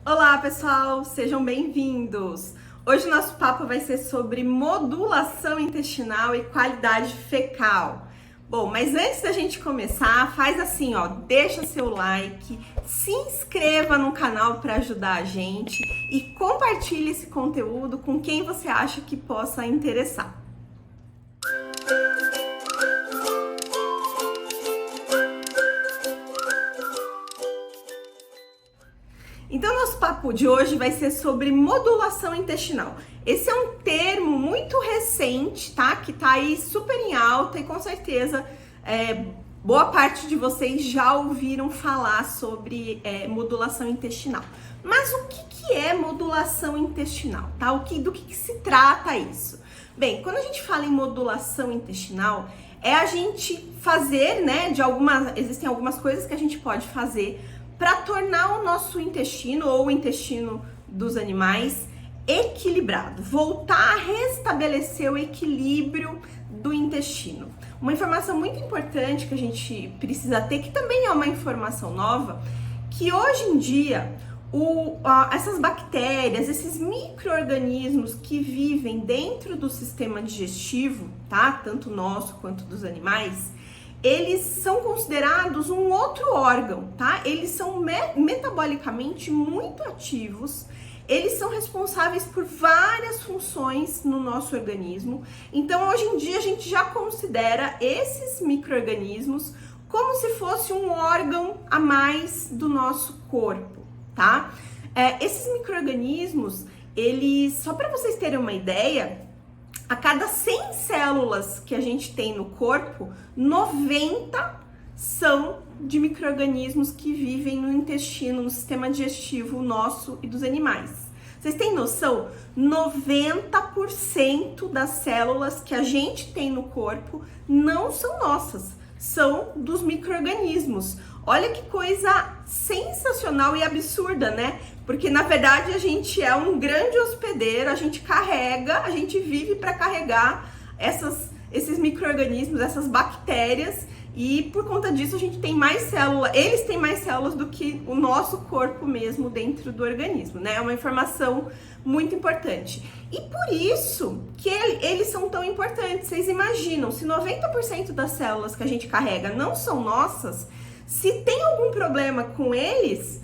Olá, pessoal, sejam bem-vindos. Hoje o nosso papo vai ser sobre modulação intestinal e qualidade fecal. Bom, mas antes da gente começar, faz assim, ó, deixa seu like, se inscreva no canal para ajudar a gente e compartilhe esse conteúdo com quem você acha que possa interessar. Então, nosso papo de hoje vai ser sobre modulação intestinal. Esse é um termo muito recente, tá? Que tá aí super em alta e com certeza boa parte de vocês já ouviram falar sobre modulação intestinal. Mas o que é modulação intestinal, tá? Do que se trata isso? Bem, quando a gente fala em modulação intestinal, é a gente fazer, né, existem algumas coisas que a gente pode fazer para tornar o nosso intestino ou o intestino dos animais equilibrado, voltar a restabelecer o equilíbrio do intestino. Uma informação muito importante que a gente precisa ter, que também é uma informação nova, que hoje em dia essas bactérias, esses micro-organismos que vivem dentro do sistema digestivo, tá? Tanto nosso quanto dos animais, eles são considerados um outro órgão, tá? Eles são metabolicamente muito ativos, eles são responsáveis por várias funções no nosso organismo. Então, hoje em dia, a gente já considera esses micro-organismos como se fosse um órgão a mais do nosso corpo, tá? Esses micro-organismos, só para vocês terem uma ideia, a cada 100 células que a gente tem no corpo, 90 são de micro-organismos que vivem no intestino, no sistema digestivo nosso e dos animais. Vocês têm noção? 90% das células que a gente tem no corpo não são nossas, são dos micro-organismos. Olha que coisa sensacional e absurda, né? Porque na verdade a gente é um grande hospedeiro, a gente vive para carregar esses micro-organismos, essas bactérias, e por conta disso a gente tem mais células, eles têm mais células do que o nosso corpo mesmo dentro do organismo, né? É uma informação muito importante. E por isso que eles são tão importantes. Vocês imaginam, se 90% das células que a gente carrega não são nossas, se tem algum problema com eles,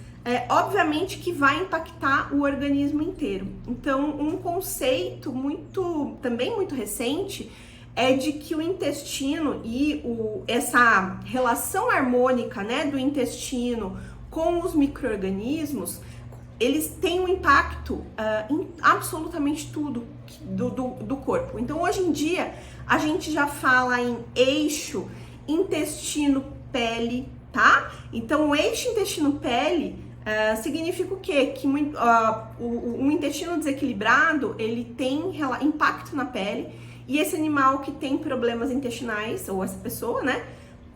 obviamente que vai impactar o organismo inteiro. Então, um conceito também muito recente é de que o intestino e essa relação harmônica, né, do intestino com os micro-organismos, eles têm um impacto em absolutamente tudo do corpo. Então, hoje em dia, a gente já fala em eixo intestino-pele, tá? Então, o eixo intestino-pele significa o quê? Que o intestino desequilibrado, ele tem impacto na pele, e esse animal que tem problemas intestinais, ou essa pessoa, né,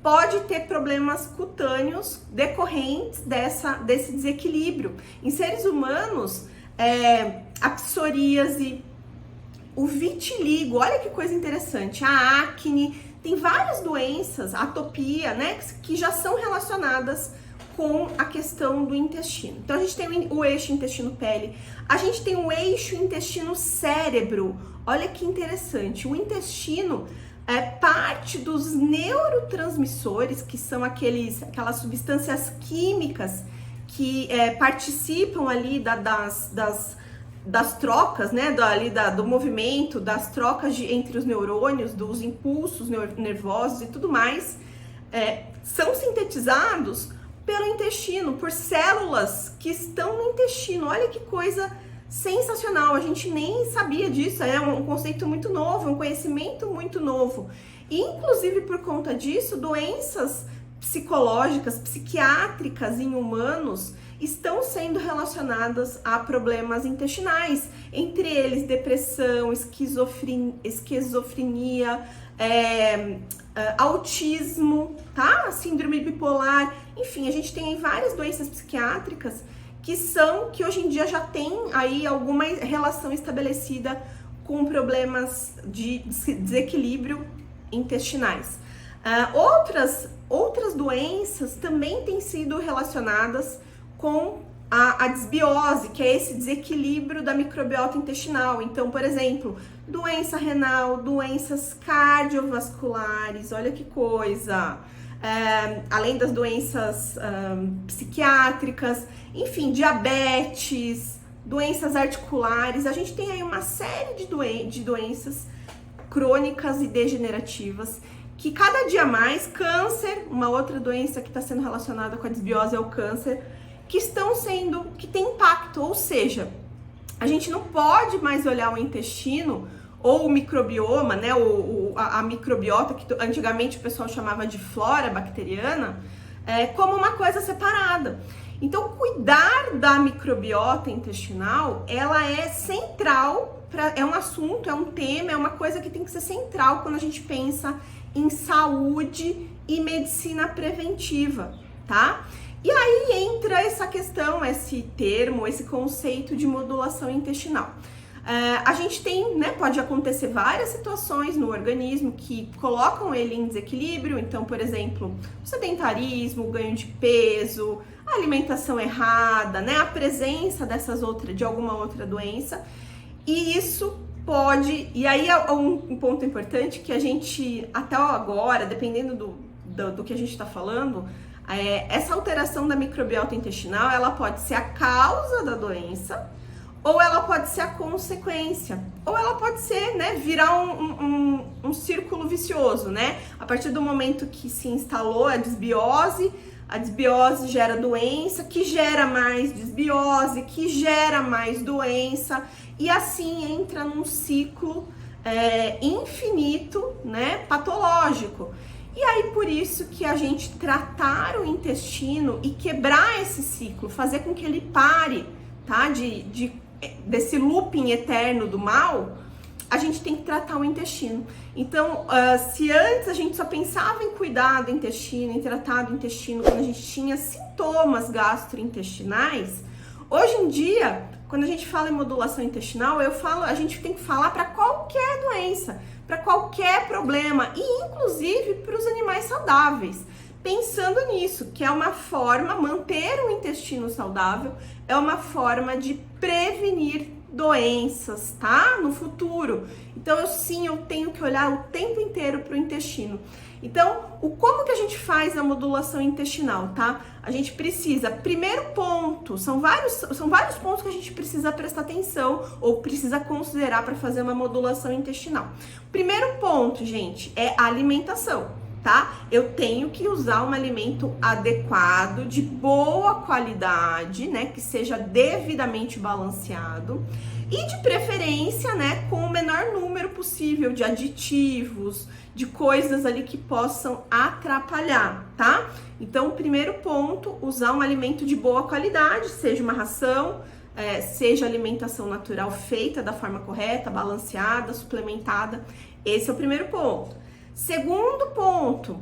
pode ter problemas cutâneos decorrentes desse desequilíbrio. Em seres humanos, a psoríase, o vitiligo, olha que coisa interessante, a acne, tem várias doenças, atopia, né, que já são relacionadas com a questão do intestino. Então, a gente tem o eixo intestino-pele, a gente tem o eixo intestino-cérebro. Olha que interessante, o intestino é parte dos neurotransmissores, que são aquelas substâncias químicas que participam ali das trocas, né, do movimento, das trocas entre os neurônios, dos impulsos nervosos e tudo mais, são sintetizados pelo intestino, por células que estão no intestino. Olha que coisa sensacional, a gente nem sabia disso, é um conceito muito novo, um conhecimento muito novo. E, inclusive, por conta disso, doenças psicológicas, psiquiátricas em humanos estão sendo relacionadas a problemas intestinais, entre eles depressão, esquizofrenia, autismo, tá? Síndrome bipolar, enfim, a gente tem várias doenças psiquiátricas que hoje em dia já tem aí alguma relação estabelecida com problemas de desequilíbrio intestinais. Outras doenças também têm sido relacionadas com a desbiose, que é esse desequilíbrio da microbiota intestinal. Então, por exemplo, doença renal, doenças cardiovasculares, olha que coisa. Além das doenças psiquiátricas, enfim, diabetes, doenças articulares. A gente tem aí uma série de doenças crônicas e degenerativas que cada dia mais, câncer, uma outra doença que está sendo relacionada com a desbiose é o câncer, que tem impacto, ou seja, a gente não pode mais olhar o intestino ou o microbioma, né, a microbiota, que antigamente o pessoal chamava de flora bacteriana, como uma coisa separada. Então, cuidar da microbiota intestinal, ela é central, é um assunto, é um tema, é uma coisa que tem que ser central quando a gente pensa em saúde e medicina preventiva, tá? E aí entra essa questão, esse termo, esse conceito de modulação intestinal. A gente tem, né, pode acontecer várias situações no organismo que colocam ele em desequilíbrio. Então, por exemplo, o sedentarismo, o ganho de peso, a alimentação errada, né, a presença de alguma outra doença. E isso pode, e aí é um ponto importante que a gente, até agora, dependendo do que a gente está falando, essa alteração da microbiota intestinal, ela pode ser a causa da doença, ou ela pode ser a consequência, ou ela pode ser, né, virar um círculo vicioso, né? A partir do momento que se instalou a desbiose gera doença, que gera mais desbiose, que gera mais doença, e assim entra num ciclo infinito, né, patológico. E aí, por isso que a gente tratar o intestino e quebrar esse ciclo, fazer com que ele pare, tá? Desse looping eterno do mal, a gente tem que tratar o intestino. Então, se antes a gente só pensava em cuidar do intestino, em tratar do intestino quando a gente tinha sintomas gastrointestinais, hoje em dia, quando a gente fala em modulação intestinal, a gente tem que falar para qualquer doença, para qualquer problema, e inclusive para os animais saudáveis. Pensando nisso, que é uma forma, manter o intestino saudável é uma forma de prevenir doenças, tá? No futuro. Então, eu tenho que olhar o tempo inteiro para o intestino. Então, como que a gente faz a modulação intestinal, tá? A gente precisa, primeiro ponto, são vários pontos que a gente precisa prestar atenção ou precisa considerar para fazer uma modulação intestinal. Primeiro ponto, gente, é a alimentação, tá? Eu tenho que usar um alimento adequado, de boa qualidade, né? Que seja devidamente balanceado e de preferência, né? Com o menor número possível de aditivos, de coisas ali que possam atrapalhar, tá? Então, primeiro ponto, usar um alimento de boa qualidade, seja uma ração, seja alimentação natural feita da forma correta, balanceada, suplementada. Esse é o primeiro ponto. Segundo ponto,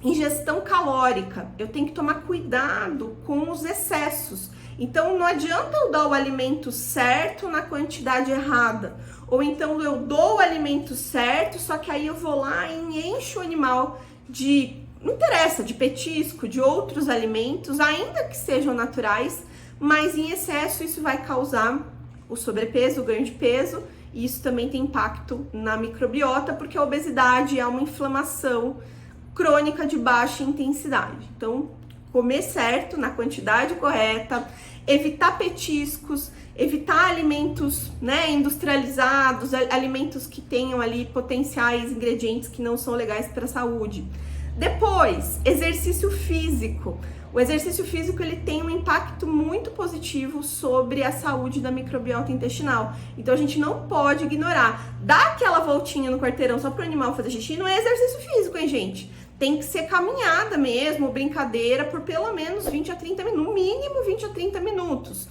ingestão calórica. Eu tenho que tomar cuidado com os excessos. Então, não adianta eu dar o alimento certo na quantidade errada. Ou então eu dou o alimento certo, só que aí eu vou lá e encho o animal não interessa, de petisco, de outros alimentos, ainda que sejam naturais, mas em excesso isso vai causar o sobrepeso, o ganho de peso, e isso também tem impacto na microbiota, porque a obesidade é uma inflamação crônica de baixa intensidade. Então, comer certo, na quantidade correta, evitar petiscos, evitar alimentos, né, industrializados, alimentos que tenham ali potenciais ingredientes que não são legais para a saúde. Depois, exercício físico. O exercício físico, ele tem um impacto muito positivo sobre a saúde da microbiota intestinal. Então, a gente não pode ignorar. Dar aquela voltinha no quarteirão só para o animal fazer xixi não é exercício físico, hein, gente? Tem que ser caminhada mesmo, brincadeira, por pelo menos 20 a 30 minutos, no mínimo 20 a 30 minutos.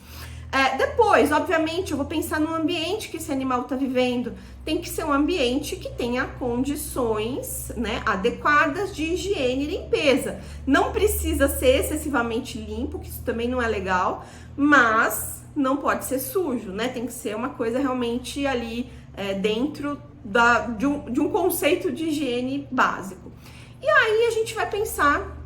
Depois, obviamente, eu vou pensar no ambiente que esse animal está vivendo. Tem que ser um ambiente que tenha condições, né, adequadas de higiene e limpeza. Não precisa ser excessivamente limpo, que isso também não é legal, mas não pode ser sujo, né? Tem que ser uma coisa realmente ali dentro de um conceito de higiene básico. E aí a gente vai pensar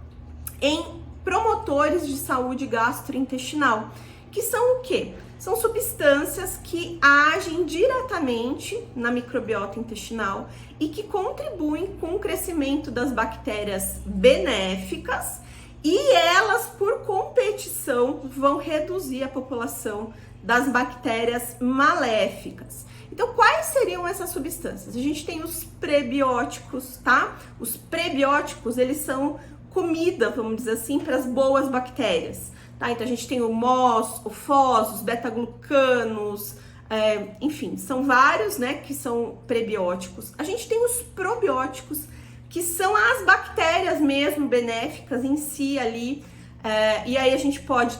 em promotores de saúde gastrointestinal. que são o quê? São substâncias que agem diretamente na microbiota intestinal e que contribuem com o crescimento das bactérias benéficas, e elas, por competição, vão reduzir a população das bactérias maléficas. Então, quais seriam essas substâncias? A gente tem os prebióticos, tá? Os prebióticos, eles são comida, vamos dizer assim, para as boas bactérias, tá? Então, a gente tem o MOS, o FOS, os beta-glucanos, enfim, são vários, né, que são prebióticos. A gente tem os probióticos, que são as bactérias mesmo benéficas em si ali, e aí a gente pode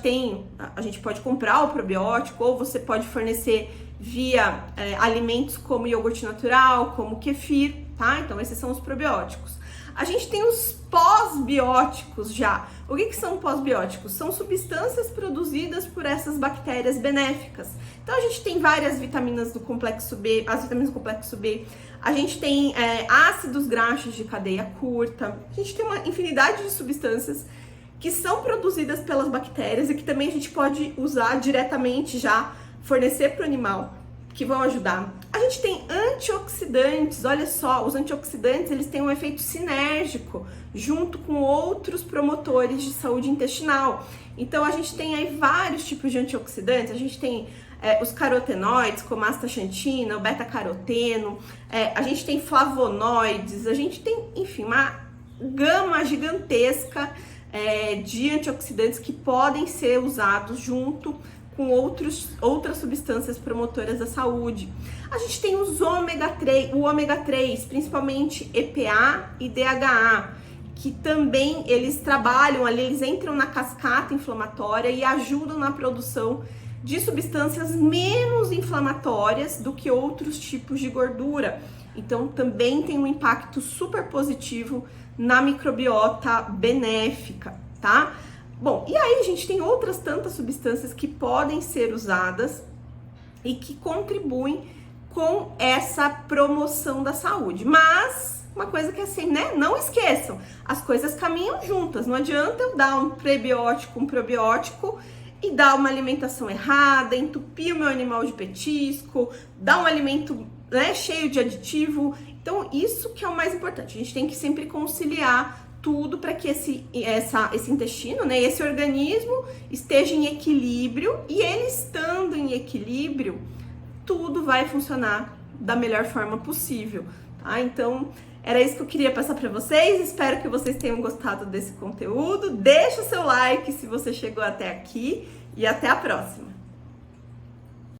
comprar o probiótico, ou você pode fornecer via alimentos como iogurte natural, como kefir, tá? Então esses são os probióticos. A gente tem os pós-bióticos já. O que são pós-bióticos? São substâncias produzidas por essas bactérias benéficas. Então a gente tem várias vitaminas do complexo B, as vitaminas do complexo B, a gente tem ácidos graxos de cadeia curta, a gente tem uma infinidade de substâncias que são produzidas pelas bactérias e que também a gente pode usar diretamente já, fornecer para o animal, que vão ajudar. A gente tem antioxidantes, olha só, os antioxidantes, eles têm um efeito sinérgico junto com outros promotores de saúde intestinal. Então a gente tem aí vários tipos de antioxidantes, a gente tem os carotenoides, como a astaxantina, o beta-caroteno, a gente tem flavonoides, a gente tem, enfim, uma gama gigantesca de antioxidantes que podem ser usados junto com outras substâncias promotoras da saúde. A gente tem o ômega 3, principalmente EPA e DHA, que também eles trabalham ali, eles entram na cascata inflamatória e ajudam na produção de substâncias menos inflamatórias do que outros tipos de gordura. Então também tem um impacto super positivo na microbiota benéfica, tá? Bom, e aí a gente tem outras tantas substâncias que podem ser usadas e que contribuem com essa promoção da saúde. Mas uma coisa que assim, né? Não esqueçam, as coisas caminham juntas. Não adianta eu dar um prebiótico, um probiótico e dar uma alimentação errada, entupir o meu animal de petisco, dar um alimento, né, cheio de aditivo. Então, isso que é o mais importante. A gente tem que sempre conciliar tudo para que esse intestino, né, esse organismo esteja em equilíbrio, e ele estando em equilíbrio, tudo vai funcionar da melhor forma possível, tá? Então, era isso que eu queria passar para vocês. Espero que vocês tenham gostado desse conteúdo. Deixa o seu like se você chegou até aqui e até a próxima.